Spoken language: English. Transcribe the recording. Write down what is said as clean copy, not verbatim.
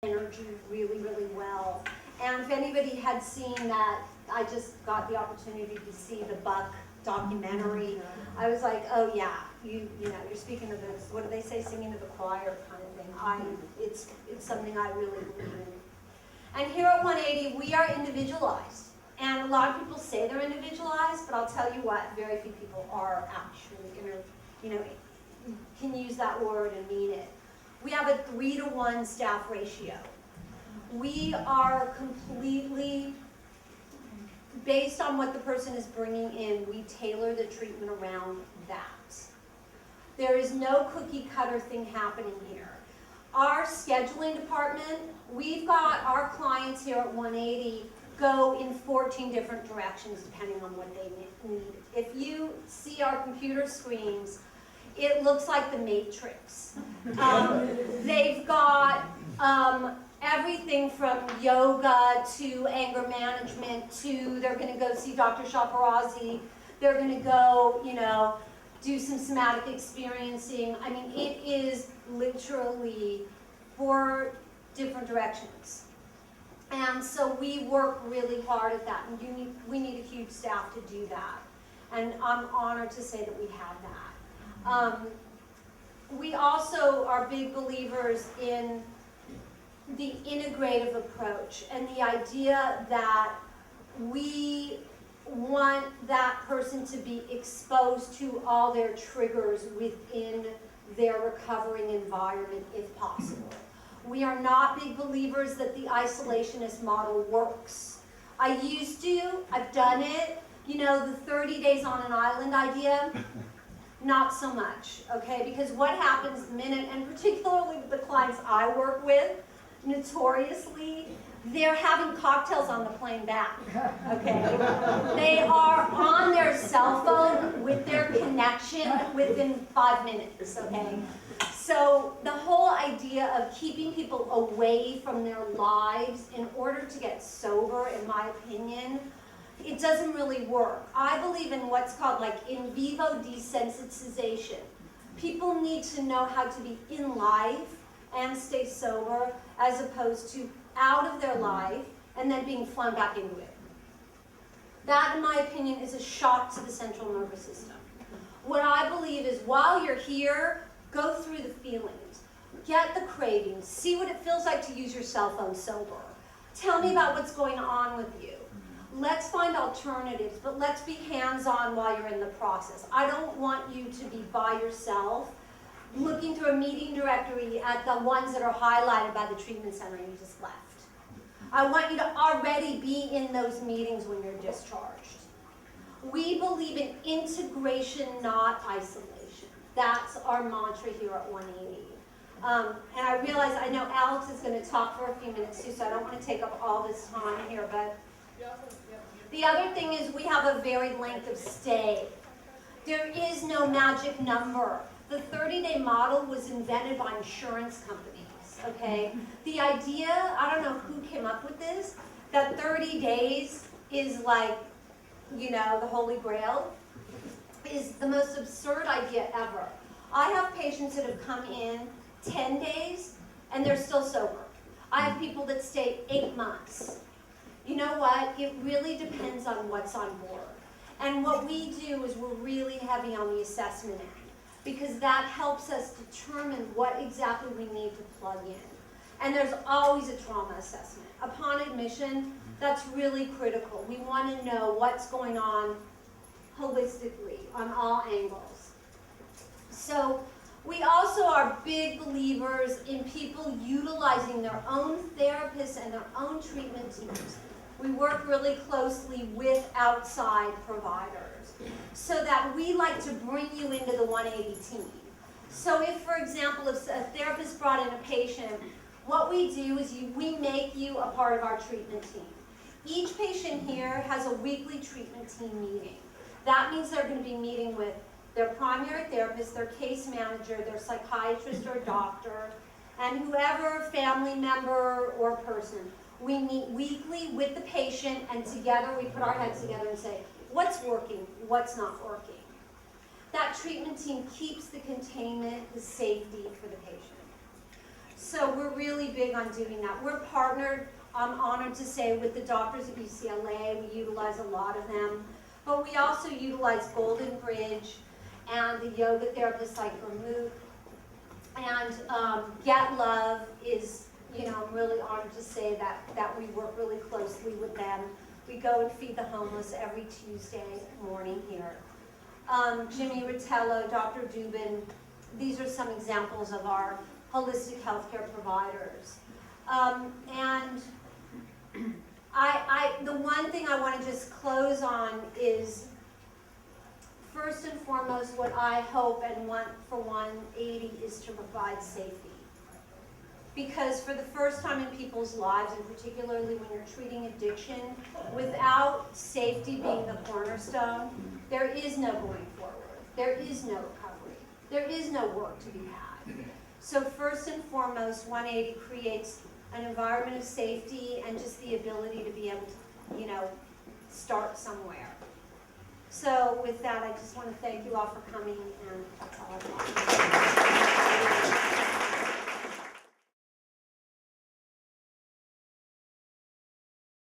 energy really, really well. And if anybody had seen that, I just got the opportunity to see the Buck documentary. I was like, oh yeah, you know, you're speaking of this, what do they say, singing to the choir kind of thing. It's something I really believe in. And here at 180, we are individualized. And a lot of people say they're individualized, but I'll tell you what, very few people are actually, can use that word and mean it. We have a 3-to-1 staff ratio. We are completely, based on what the person is bringing in, we tailor the treatment around that. There is no cookie cutter thing happening here. Our scheduling department, we've got our clients here at 180 go in 14 different directions depending on what they need. If you see our computer screens, it looks like the Matrix. They've got everything from yoga to anger management to they're going to go see Dr. Shaparazzi. They're going to go, do some somatic experiencing. I mean, it is literally 4 different directions. And so we work really hard at that, and we need a huge staff to do that. And I'm honored to say that we have that. We also are big believers in the integrative approach and the idea that we want that person to be exposed to all their triggers within their recovering environment if possible. We are not big believers that the isolationist model works. I used to, I've done it, the 30 days on an island idea. Not so much, okay? Because what happens the minute, and particularly the clients I work with, notoriously, they're having cocktails on the plane back, okay? They are on their cell phone with their connection within 5 minutes, okay? So the whole idea of keeping people away from their lives in order to get sober, in my opinion, it doesn't really work. I believe in what's called in vivo desensitization. People need to know how to be in life and stay sober as opposed to out of their life and then being flown back into it. That, in my opinion, is a shock to the central nervous system. What I believe is while you're here, go through the feelings, get the cravings, see what it feels like to use your cell phone sober. Tell me about what's going on with you. Let's find alternatives, but let's be hands-on while you're in the process. I don't want you to be by yourself looking through a meeting directory at the ones that are highlighted by the treatment center you just left. I want you to already be in those meetings when you're discharged. We believe in integration, not isolation. That's our mantra here at 180. And I realize, I know Alex is going to talk for a few minutes too, so I don't want to take up all this time here, but the other thing is we have a varied length of stay. There is no magic number. The 30-day model was invented by insurance companies, okay? The idea, I don't know who came up with this, that 30 days is the holy grail, is the most absurd idea ever. I have patients that have come in 10 days and they're still sober. I have people that stay 8 months. You know what? It really depends on what's on board. And what we do is we're really heavy on the assessment end because that helps us determine what exactly we need to plug in. And there's always a trauma assessment. Upon admission, that's really critical. We want to know what's going on holistically on all angles. So we also are big believers in people utilizing their own therapists and their own treatment teams. We work really closely with outside providers so that we like to bring you into the 180 team. So if, for example, if a therapist brought in a patient, what we do is we make you a part of our treatment team. Each patient here has a weekly treatment team meeting. That means they're going to be meeting with their primary therapist, their case manager, their psychiatrist or doctor, and whoever family member or person. We meet weekly with the patient, and together we put our heads together and say, what's working, what's not working. That treatment team keeps the containment, the safety for the patient. So we're really big on doing that. We're partnered, I'm honored to say, with the doctors at UCLA. We utilize a lot of them. But we also utilize Golden Bridge and the yoga therapists like Vermouth. And Get Love is, I'm really honored to say that we work really closely with them. We go and feed the homeless every Tuesday morning here. Jimmy Ritello, Dr. Dubin, these are some examples of our holistic healthcare providers. And the one thing I want to just close on is, first and foremost, what I hope and want for 180 is to provide safety. Because for the first time in people's lives, and particularly when you're treating addiction, without safety being the cornerstone, there is no going forward. There is no recovery. There is no work to be had. So first and foremost, 180 creates an environment of safety and just the ability to be able to, start somewhere. So with that, I just want to thank you all for coming, and that's all I've got.